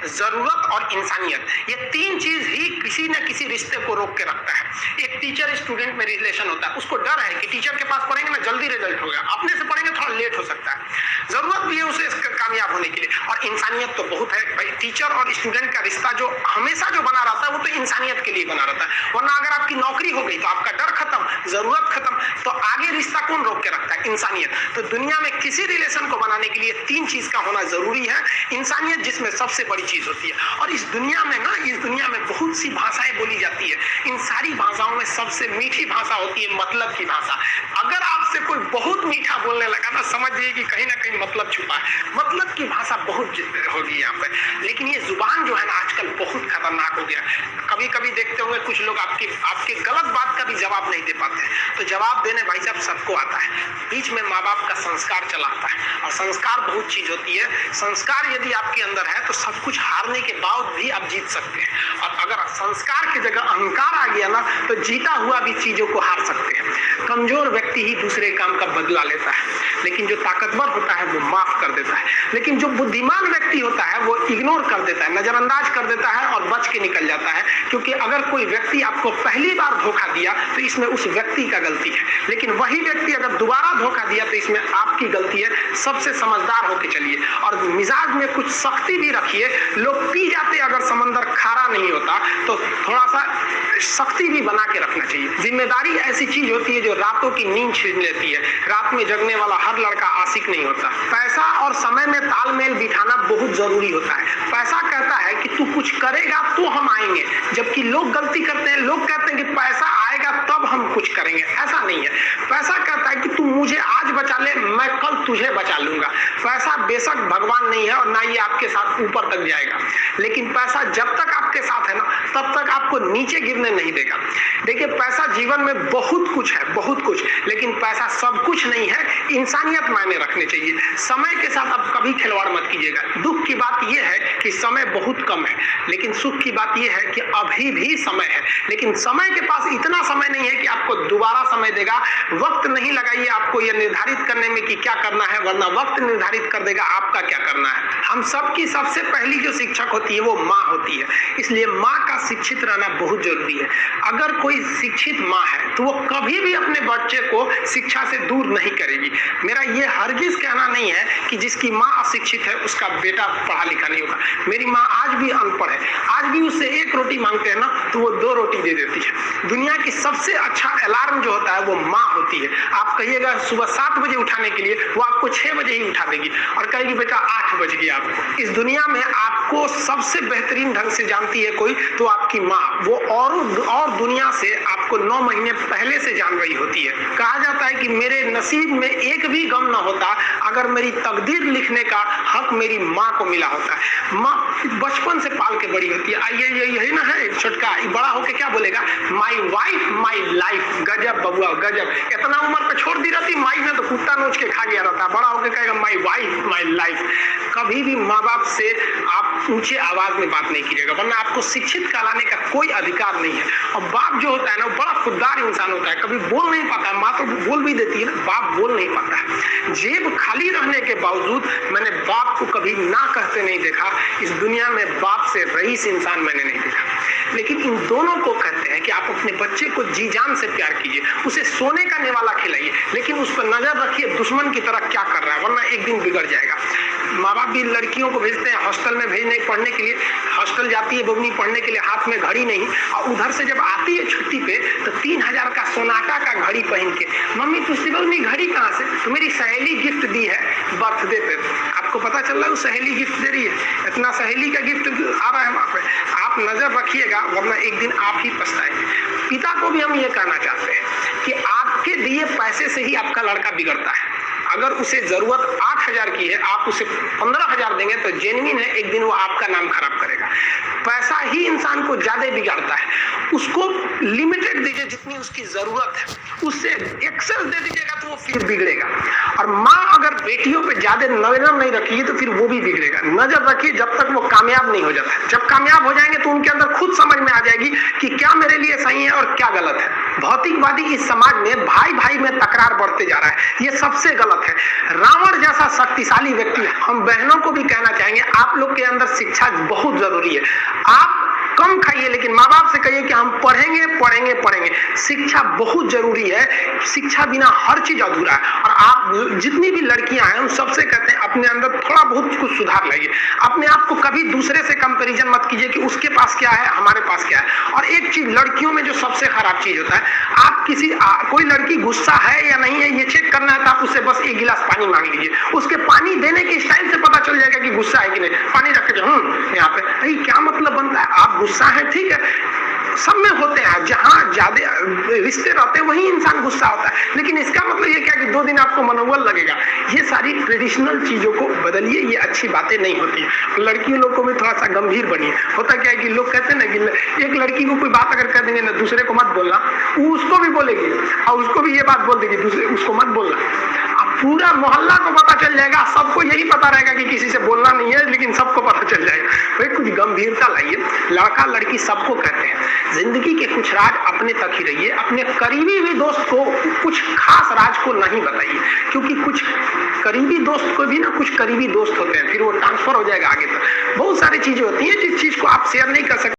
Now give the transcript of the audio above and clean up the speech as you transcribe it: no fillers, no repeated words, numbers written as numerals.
जरूरत और इंसानियत। ये तीन चीज ही किसी न किसी रिश्ते को रोक के रखता है। एक टीचर स्टूडेंट में रिलेशन होता है, उसको डर है कि टीचर के पास पढ़ेंगे ना जल्दी रिजल्ट होगा, अपने से पढ़ेंगे थोड़ा लेट हो सकता है, जरूरत भी है उसे कामयाब होने के लिए। और इंसानियत तो बहुत है भाई, टीचर और स्टूडेंट का रिश्ता जो हमेशा जो बना रहता है वो तो इंसानियत के लिए बना रहता है। वरना अगर आपकी नौकरी हो गई तो आपका डर खत्म, जरूरत खत्म, तो आगे रिश्ता कौन रोक के रखता है? इंसानियत। तो दुनिया में किसी रिलेशन को बनाने के लिए तीन चीज का होना जरूरी है। इंसानियत जिसमें सबसे बड़ी चीज होती है। और इस दुनिया में बहुत सी भाषाएं बोली जाती है। इन सारी भाषाओं में सबसे मीठी भाषा होती है मतलब की भाषा। अगर आपसे कोई बहुत मीठा बोलने लगा ना, समझिए कि कहीं ना कहीं मतलब छुपा है। मतलब की भाषा बहुत होगी यहाँ पे। लेकिन ये जुबान जो है ना आजकल बहुत खतरनाक हो गया। कभी कभी देखते होंगे कुछ लोग आपके गलत बात का भी जवाब नहीं दे पाते हैं। तो जवाब देने भाई साहब सबको आता है, बीच में माँ बाप का संस्कार चला आता है। और संस्कार बहुत चीज होती है। संस्कार यदि आपके अंदर है तो सब कुछ हारने के बाद भी आप जीत सकते हैं। और अगर संस्कार की जगह अहंकार आ गया ना तो जीता हुआ भी चीजों को हार सकते हैं। कमजोर व्यक्ति ही दूसरे काम का बदला लेता है, लेकिन जो ताकतवर होता है वो माफ कर देता है। लेकिन जो बुद्धिमान व्यक्ति होता है वो इग्नोर कर देता है, नजरअंदाज कर देता है और बच के निकल जाता है। क्योंकि अगर कोई व्यक्ति आपको पहली बार धोखा दिया तो इसमें उस व्यक्ति का गलती है, लेकिन वही व्यक्ति अगर दोबारा धोखा दिया तो इसमें आपकी गलती है। सबसे समझदार होके चलिए और मिजाज में कुछ सख्ती भी रखिए। लोग पी जाते अगर समंदर खारा नहीं होता तो थोड़ा सा सख्ती भी बना के रखना चाहिए। जिम्मेदारी ऐसी चीज होती है जो रातों की नींद छीन लेती है। रात में जगने वाला हर लड़का आशिक नहीं होता। पैसा और समय में तालमेल बिठाना बहुत जरूरी होता है। पैसा कहता है कि तू कुछ करेगा तो हम आएंगे, जबकि लोग गलती करते हैं। लोग कहते हैं कि पैसा आएगा तब हम कुछ करेंगे, ऐसा नहीं है। पैसा कहता है कि तू मुझे आज बचा ले, मैं कल तुझे बचा लूंगा। पैसा बेशक भगवान नहीं है और ना ये आपके साथ ऊपर तक जाएगा, लेकिन पैसा जब तक आपके साथ है ना तब तक आपको नीचे गिरने नहीं देगा। देखिए पैसा जीवन में बहुत कुछ है, बहुत कुछ, लेकिन पैसा सब कुछ नहीं है। इंसानियत मायने रखने चाहिए। समय के साथ आप कभी खिलवाड़ मत कीजिएगा। दुख की बात यह है कि समय बहुत कम है, लेकिन सुख की बात यह है कि अभी भी समय है। लेकिन समय के पास इतना समय नहीं है कि आपको दोबारा समय देगा। वक्त नहीं लगाइए आपको यह निर्धारित करने में कि क्या करना है, वरना वक्त निर्धारित कर देगा आपका क्या करना है। हम सबकी सबसे पहली जो शिक्षक होती है वो माँ होती है, इसलिए माँ का शिक्षित रहना बहुत जरूरी है। अगर कोई शिक्षित माँ है तो वो कभी भी अपने बच्चे को शिक्षा से दूर नहीं करेगी। मेरा ये हरगिज कहना नहीं है कि जिसकी माँ अशिक्षित है उसका बेटा पढ़ा लिखा नहीं होगा। मेरी माँ आज भी अनपढ़ है, आज भी उससे एक रोटी मांगते हैं ना तो वो 2 रोटी दे देती है। दुनिया की सबसे अच्छा अलार्म जो होता है वो माँ होती है। आप कहिएगा सुबह 7 बजे उठाने के लिए, वो आपको 6 बजे ही उठा देगी और कहेगी बेटा 8 बज गया। आपको इस दुनिया में आपको सबसे बेहतरीन ढंग से जानती है कोई तो आपकी माँ। वो और दुनिया से आपको 9 महीने पहले से जान रही होती है। कहा जाता है कि मेरे नसीब में एक भी गम ना होता अगर मेरी तकदीर लिखने का हक मेरी माँ को मिला होता है। माँ बचपन से पाल के बड़ी होती है। आइए यही ना है छोटका, बड़ा होके क्या बोलेगा? My wife my life. गजब बबुआ गजब। इतना उम्र पे छोड़ दी रहती माई ने तो कुत्ता नोच के खा गया रहता। बड़ा होके कहेगा माई वाइफ माई लाइफ। कभी भी माँ बाप से आप ऊंचे आवाज में बात नहीं कीजिएगा, वरना आपको शिक्षित कहलाने का कोई अधिकार नहीं है। और बाप जो होता है ना बड़ा खुददार इंसान होता है, कभी बोल नहीं पाता है। माँ तो बोल भी देती है ना, बाप बोल नहीं पाता है। जेब खाली रहने के बावजूद मैंने बाप को कभी ना कहते नहीं देखा। इस दुनिया में बाप से रईस इंसान मैंने नहीं देखा। लेकिन इन दोनों को कहते हैं कि आप अपने बच्चे को जी जान से प्यार कीजिए, उसे सोने का निवाला खिलाइए, लेकिन उस पर नजर रखिए दुश्मन की तरह क्या कर रहा है, वरना एक दिन बिगड़ जाएगा। माँ बाप भी लड़कियों को भेजते हैं हॉस्टल में भेजने पढ़ने के लिए। हॉस्टल जाती है बबनी पढ़ने के लिए, हाथ में घड़ी नहीं, और उधर से जब आती है छुट्टी पे तो 3000 का सोनाटा का घड़ी पहन के, मम्मी पूछती बबनी घड़ी कहाँ से? तो मेरी सहेली गिफ्ट दी है बर्थडे पे। आपको पता चल रहा है वो सहेली गिफ्ट दे रही है, इतना सहेली का गिफ्ट आ रहा है वहां पे। आप नजर रखिएगा वरना एक दिन आप ही पछताएंगे। पिता को भी हम ये कहना चाहते हैं कि आपके दिए पैसे से ही आपका लड़का बिगड़ता है। अगर उसे जरूरत 8000 की है, आप उसे 15000 देंगे तो जेन्युइन है, एक दिन वो आपका नाम खराब करेगा। पैसा ही इंसान को ज्यादा बिगाड़ता है। उसको लिमिटेड दीजिए जितनी उसकी जरूरत है, उससे एक्सेस दे दीजिएगा तो वो फिर बिगड़ेगा। और माँ अगर बेटियों पे ज्यादा नजर नहीं रखिए तो फिर वो भी बिगड़ेगा। नजर रखिए जब तक वो कामयाब नहीं हो जाता। जब कामयाब हो जाएंगे तो उनके अंदर खुद समझ में आ जाएगी कि क्या मेरे लिए सही है और क्या गलत है। भौतिकवादी इस समाज में भाई भाई में तकरार बढ़ते जा रहा है, ये सबसे गलत गलत है। रावण जैसा शक्तिशाली व्यक्ति, हम बहनों को भी कहना चाहेंगे, आप लोग के अंदर शिक्षा बहुत जरूरी है। आप कम खाइए लेकिन माँ बाप से कहिए कि हम पढ़ेंगे पढ़ेंगे पढ़ेंगे। शिक्षा बहुत जरूरी है, शिक्षा बिना हर चीज अधूरा है। और आप जितनी भी लड़कियां हैं, उन सबसे कहते हैं अपने अंदर थोड़ा बहुत कुछ सुधार लाइए। अपने आप को कभी दूसरे से कंपैरिजन मत कीजिए कि उसके पास क्या है हमारे पास क्या है। और एक चीज लड़कियों में जो सबसे खराब चीज होता है, आप कोई लड़की गुस्सा है या नहीं है ये चेक करना है तो आप उससे बस एक गिलास पानी मांग लीजिए, उसके पानी देने के स्टाइल से पता चल जाएगा कि गुस्सा है कि नहीं। पानी रख के यहाँ पे भाई क्या मतलब बनता है, आप गुस्सा है ठीक है, सब में होते हैं, जहां ज्यादा रिश्ते रहते हैं वही इंसान गुस्सा होता है, लेकिन इसका मतलब ये क्या कि 2 दिन आपको मनोबल लगेगा। ये सारी ट्रेडिशनल चीजों को बदलिए, ये अच्छी बातें नहीं होती है। लड़कियों लोग को भी थोड़ा सा गंभीर बनिए। होता क्या है कि लोग कहते हैं ना कि एक लड़की को कोई बात अगर कह देंगे ना दूसरे को मत बोलना, वो उसको भी बोलेगी और उसको भी ये बात बोल देगी दूसरे उसको मत बोलना। पूरा मोहल्ला को पता चल जाएगा, सबको यही पता रहेगा कि किसी से बोलना नहीं है, लेकिन सबको पता चल जाएगा। भाई कुछ गंभीरता लाइए। लड़का लड़की सबको कहते हैं, जिंदगी के कुछ राज अपने तक ही रहिए, अपने करीबी भी दोस्त को कुछ खास राज को नहीं बताइए, क्योंकि कुछ करीबी दोस्त को भी ना कुछ करीबी दोस्त होते हैं, फिर वो ट्रांसफर हो जाएगा आगे तक। बहुत सारी चीजें होती हैं जिस चीज को आप शेयर नहीं कर सकते।